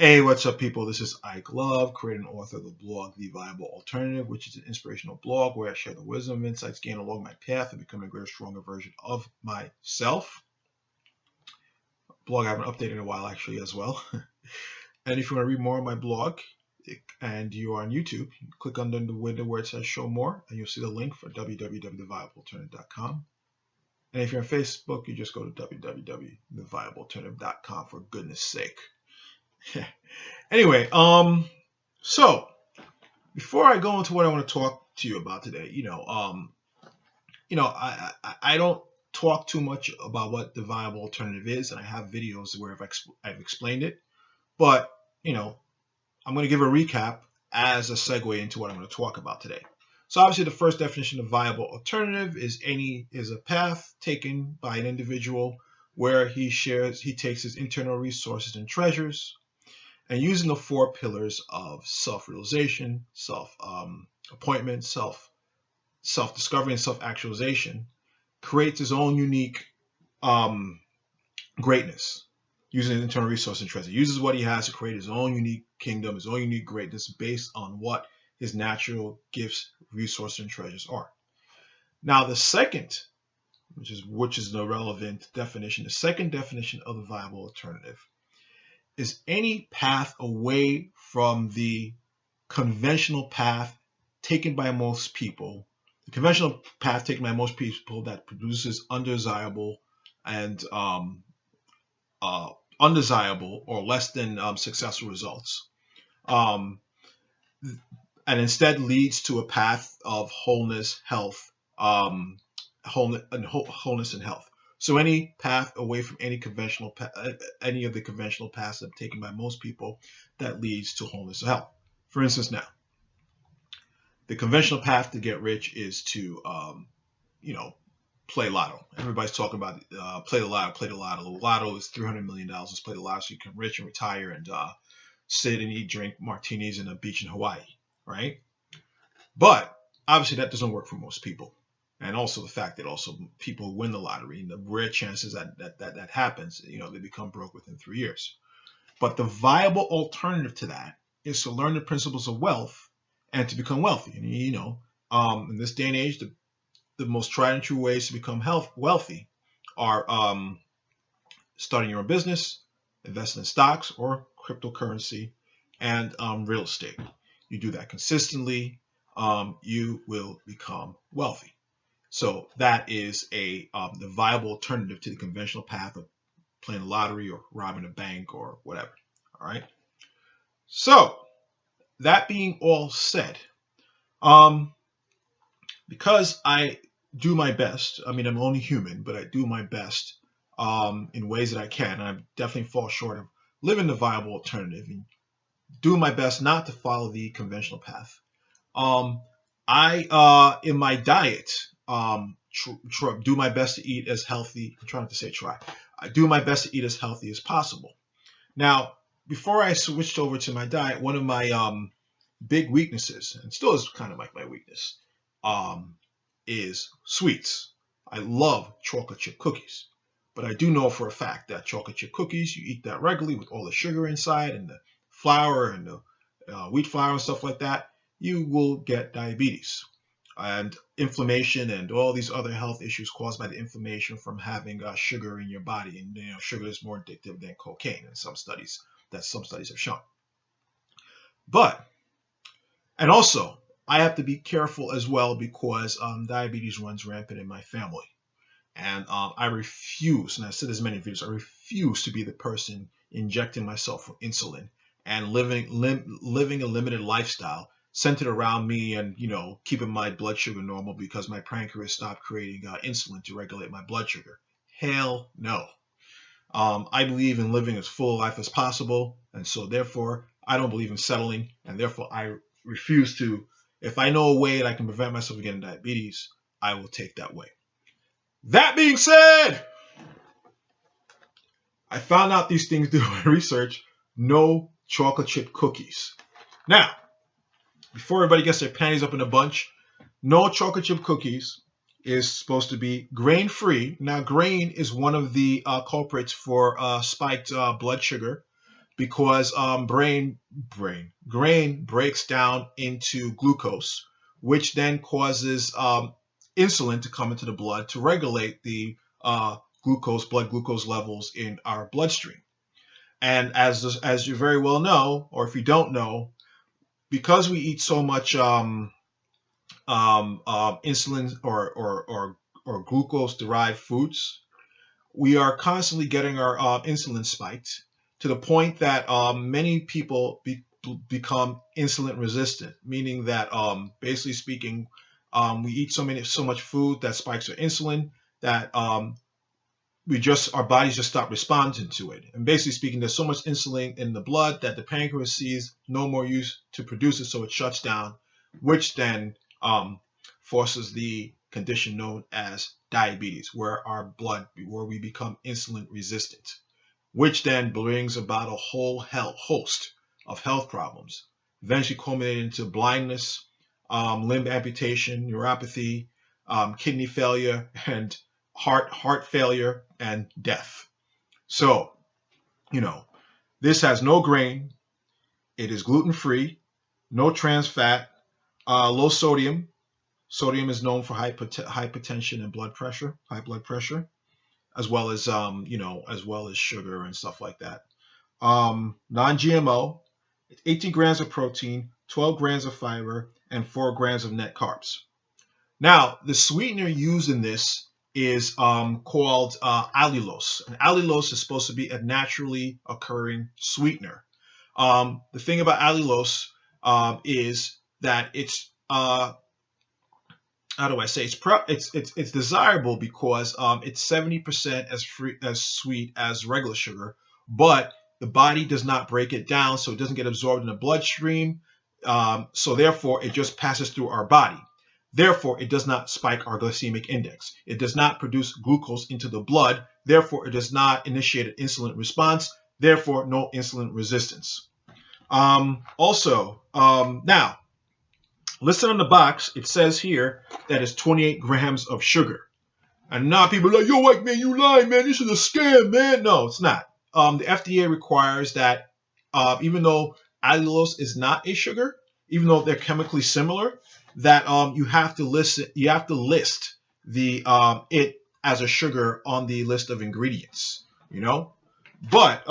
Hey, what's up, people? This is Ike Love, creator and author of the blog The Viable Alternative, which is an inspirational blog where I share the wisdom and insights gained along my path of becoming a greater, stronger version of myself. Blog I haven't updated in a while, actually, as well. And if you want to read more of my blog and you are on YouTube, click under the window where it says Show More, and you'll see the link for www.theviablealternative.com. And if you're on Facebook, you just go to www.theviablealternative.com, for goodness sake. Anyway, so before I go into what I want to talk to you about today, I don't talk too much about what the viable alternative is, and I have videos where I've explained it, but I'm going to give a recap as a segue into what I'm going to talk about today. So obviously, the first definition of viable alternative is a path taken by an individual where he takes his internal resources and treasures, and using the four pillars of self-realization, self-appointment, self-discovery, and self-actualization, creates his own unique greatness using his internal resource and treasure. Uses what he has to create his own unique kingdom, his own unique greatness based on what his natural gifts, resources, and treasures are. Now, the second, which is the relevant definition, the second definition of the viable alternative is any path away from the conventional path taken by most people. The conventional path taken by most people that produces undesirable or less than successful results, and instead leads to a path of wholeness, health, wholeness and health. So any path away from any of the conventional paths that are taken by most people that leads to wholeness and health. For instance, now, the conventional path to get rich is to, play lotto. Everybody's talking about play the lotto, play the lotto. The lotto is $300 million. Let's play the lotto so you can rich and retire and sit and eat, drink martinis in a beach in Hawaii, right? But obviously that doesn't work for most people. And also the fact that also people win the lottery, and the rare chances that happens, they become broke within 3 years. But the viable alternative to that is to learn the principles of wealth and to become wealthy. And in this day and age, the most tried and true ways to become wealthy are starting your own business, investing in stocks or cryptocurrency, and real estate. You do that consistently, you will become wealthy. So that is the viable alternative to the conventional path of playing the lottery or robbing a bank or whatever. All right. So that being all said, because I do my best, I'm only human, but I do my best in ways that I can, and I definitely fall short of living the viable alternative and do my best not to follow the conventional path. I in my diet, do my best to eat as healthy. I'm trying not to say try. I do my best to eat as healthy as possible. Now, before I switched over to my diet, one of my big weaknesses, and still is kind of like my weakness, is sweets. I love chocolate chip cookies, but I do know for a fact that chocolate chip cookies, you eat that regularly with all the sugar inside and the flour and the wheat flour and stuff like that, you will get diabetes and inflammation and all these other health issues caused by the inflammation from having sugar in your body. And sugar is more addictive than cocaine in some studies have shown. And also, I have to be careful as well because diabetes runs rampant in my family. And I refuse, and I've said this in many videos, I refuse to be the person injecting myself with insulin and living a limited lifestyle centered around me and, keeping my blood sugar normal because my pancreas stopped creating insulin to regulate my blood sugar. Hell no. I believe in living as full a life as possible, and so therefore I don't believe in settling, and therefore I refuse to. If I know a way that I can prevent myself from getting diabetes, I will take that way. That being said, I found out these things through my research. No chocolate chip cookies. Now, before everybody gets their panties up in a bunch, no chocolate chip cookies is supposed to be grain-free. Now, grain is one of the culprits for spiked blood sugar because grain breaks down into glucose, which then causes insulin to come into the blood to regulate the blood glucose levels in our bloodstream. And as you very well know, or if you don't know, because we eat so much insulin or glucose derived foods, we are constantly getting our insulin spiked to the point that many people become insulin resistant, meaning that basically speaking, we eat so much food that spikes our insulin that our bodies just stop responding to it. And basically speaking, there's so much insulin in the blood that the pancreas sees no more use to produce it, so it shuts down, which then forces the condition known as diabetes, where we become insulin resistant, which then brings about a whole host of health problems, eventually culminating into blindness, limb amputation, neuropathy, kidney failure, and heart failure, and death. So, this has no grain. It is gluten-free, no trans fat, low sodium. Sodium is known for hypertension and high blood pressure, as well as sugar and stuff like that. Non-GMO, 18 grams of protein, 12 grams of fiber, and 4 grams of net carbs. Now, the sweetener used in this is called allulose. And allulose is supposed to be a naturally occurring sweetener. The thing about allulose is that it's it's desirable because it's 70% as sweet as regular sugar, but the body does not break it down, so it doesn't get absorbed in the bloodstream. So therefore, it just passes through our body. Therefore, it does not spike our glycemic index. It does not produce glucose into the blood. Therefore, it does not initiate an insulin response. Therefore, no insulin resistance. Now, listed on the box, it says here that it's 28 grams of sugar. And now people are like, yo, white man, you lying, man. This is a scam, man. No, it's not. The FDA requires that even though allulose is not a sugar, even though they're chemically similar, that you have to list the it as a sugar on the list of ingredients, But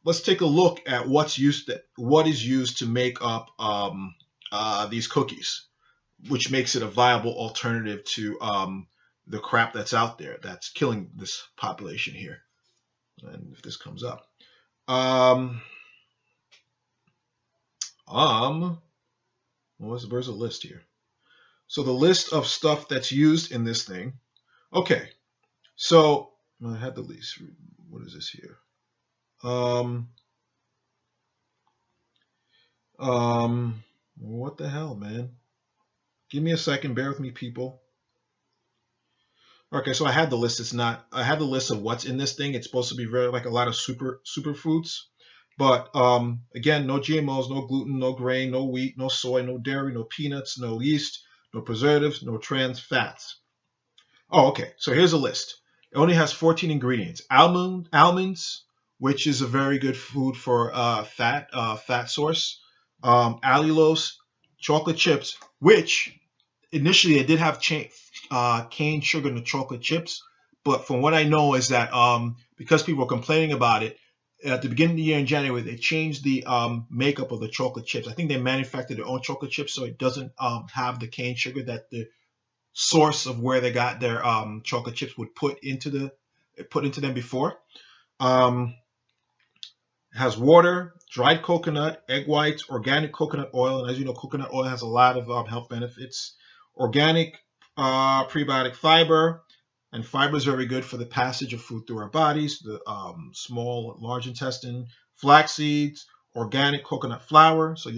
let's take a look at what is used to make up these cookies, which makes it a viable alternative to the crap that's out there that's killing this population here. And if this comes up, where's the list here? So the list of stuff that's used in this thing. Okay, so I had the list. What is this here? What the hell, man? Give me a second. Bear with me, people. Okay, so I had the list. I had the list of what's in this thing. It's supposed to be very like a lot of superfoods. But again, no GMOs, no gluten, no grain, no wheat, no soy, no dairy, no peanuts, no yeast, no preservatives, no trans fats. Oh, okay. So here's a list. It only has 14 ingredients. Almonds, which is a very good food for fat source. Allulose, chocolate chips, which initially they did have cane sugar in the chocolate chips, but from what I know is that because people were complaining about it, at the beginning of the year in January, they changed the makeup of the chocolate chips. I think they manufactured their own chocolate chips, so it doesn't have the cane sugar that the source of where they got their chocolate chips would put into them before. It has water, dried coconut, egg whites, organic coconut oil, and as you know, coconut oil has a lot of health benefits. Organic prebiotic fiber, and fiber is very good for the passage of food through our bodies, the small, large intestine. Flax seeds, organic coconut flour, so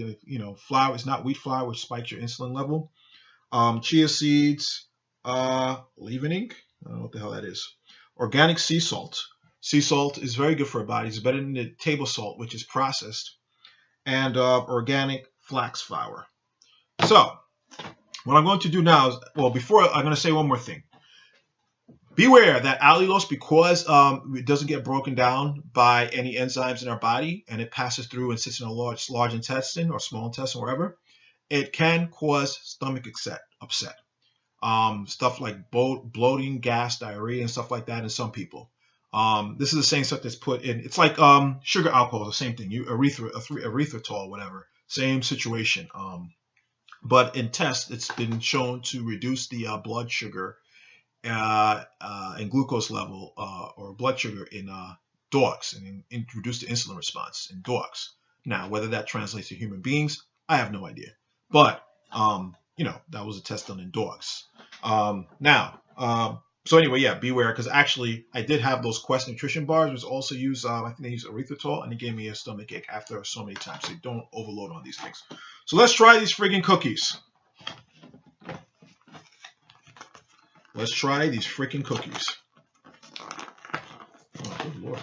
flour is not wheat flour, which spikes your insulin level. Chia seeds, leavening, I don't know what the hell that is. Organic sea salt. Sea salt is very good for our bodies. It's better than the table salt, which is processed. And organic flax flour. So what I'm going to do now is, well, before I'm going to say one more thing. Beware that allulose, because it doesn't get broken down by any enzymes in our body, and it passes through and sits in a large intestine or small intestine, wherever, it can cause stomach upset. Stuff like bloating, gas, diarrhea, and stuff like that in some people. This is the same stuff that's put in. It's like sugar alcohol, the same thing. Erythritol, whatever. Same situation. But in tests, it's been shown to reduce the blood sugar and glucose level or blood sugar in dogs, and reduce the insulin response in dogs. Now, whether that translates to human beings, I have no idea. But that was a test done in dogs. So anyway, yeah, beware, because actually I did have those Quest nutrition bars, which also use I think they use erythritol, and it gave me a stomach ache after so many times. So don't overload on these things. So let's try these friggin' cookies. Let's try these freaking cookies. Oh, good Lord.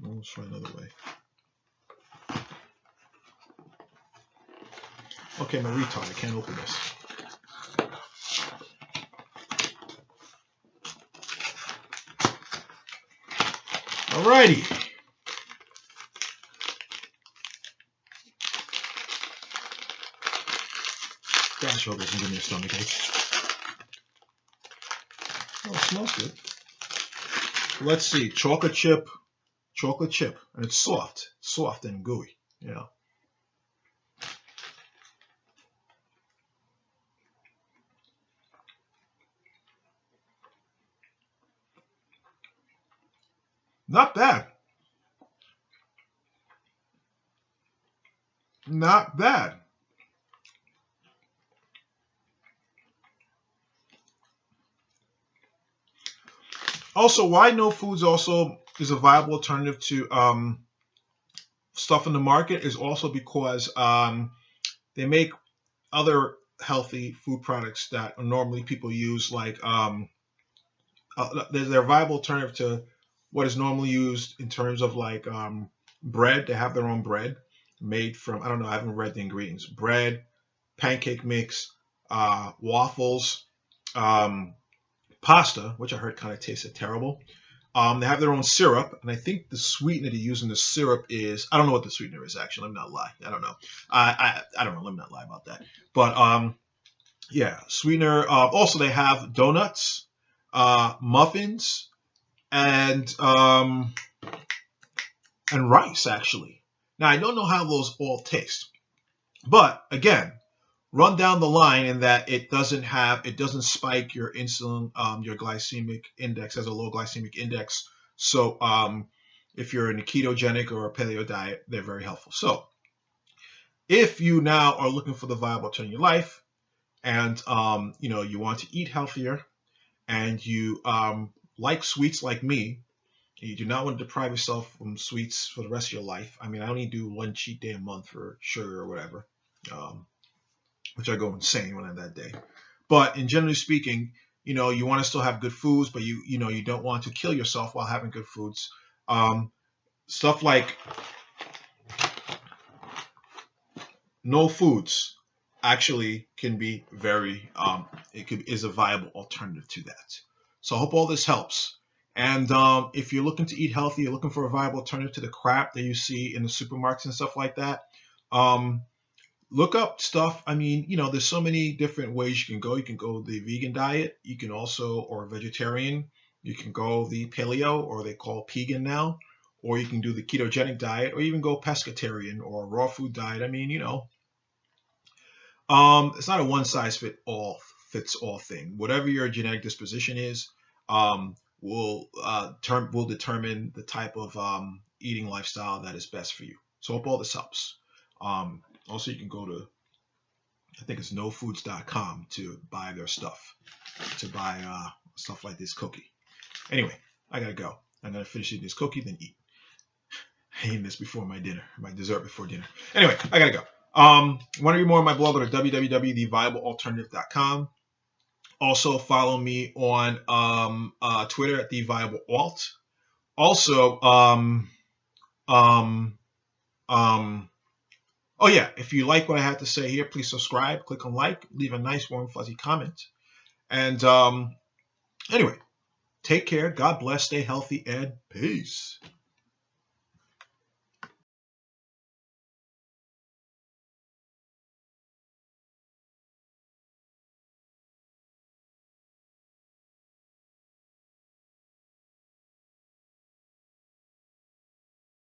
Let's try another way. Okay, my retard, I can't open this. Alrighty. Gosh, I hope it doesn't give me a stomach ache. Oh, it smells good. Let's see, chocolate chip, and it's soft and gooey, Not bad. Not bad. Also, why no foods also is a viable alternative to stuff in the market is also because they make other healthy food products that normally people use, like they're a viable alternative to what is normally used in terms of like bread. They have their own bread made from, I don't know, I haven't read the ingredients. Bread, pancake mix, waffles, pasta, which I heard kind of tasted terrible. They have their own syrup, and I think the sweetener they use in the syrup is, I don't know what the sweetener is actually. Let me not lie. I don't know. I don't know. Let me not lie about that. But yeah, sweetener. Also, they have donuts, muffins, and rice actually. Now I don't know how those all taste, but again, run down the line in that it doesn't spike your insulin, your glycemic index, has a low glycemic index. So if you're in a ketogenic or a paleo diet, they're very helpful. So if you now are looking for the viable turn in your life, and you want to eat healthier, and you like sweets like me, you do not want to deprive yourself from sweets for the rest of your life. I mean, I only do one cheat day a month for sugar or whatever. Which I go insane when I'm that day. But in generally speaking, you want to still have good foods, but you don't want to kill yourself while having good foods. Stuff like no foods actually can be very, is a viable alternative to that. So I hope all this helps. And if you're looking to eat healthy, you're looking for a viable alternative to the crap that you see in the supermarkets and stuff like that, look up stuff. I mean, there's so many different ways you can go. You can go the vegan diet. You can also, or vegetarian. You can go the paleo, or they call pegan now. Or you can do the ketogenic diet, or even go pescatarian or raw food diet. I mean, it's not a one size fits all thing. Whatever your genetic disposition is, will determine the type of eating lifestyle that is best for you. So I hope all this helps. Also, you can go to, I think it's nofoods.com to buy their stuff, stuff like this cookie. Anyway, I gotta go. I'm gonna finish eating this cookie, then eat. I'm eating this before my dessert before dinner. Anyway, I gotta go. Want to read more on my blog? Go to www.theviablealternative.com. Also, follow me on Twitter at theviablealt. Also, oh yeah, if you like what I had to say here, please subscribe, click on like, leave a nice warm fuzzy comment. And anyway, Take care. God bless. Stay healthy and peace.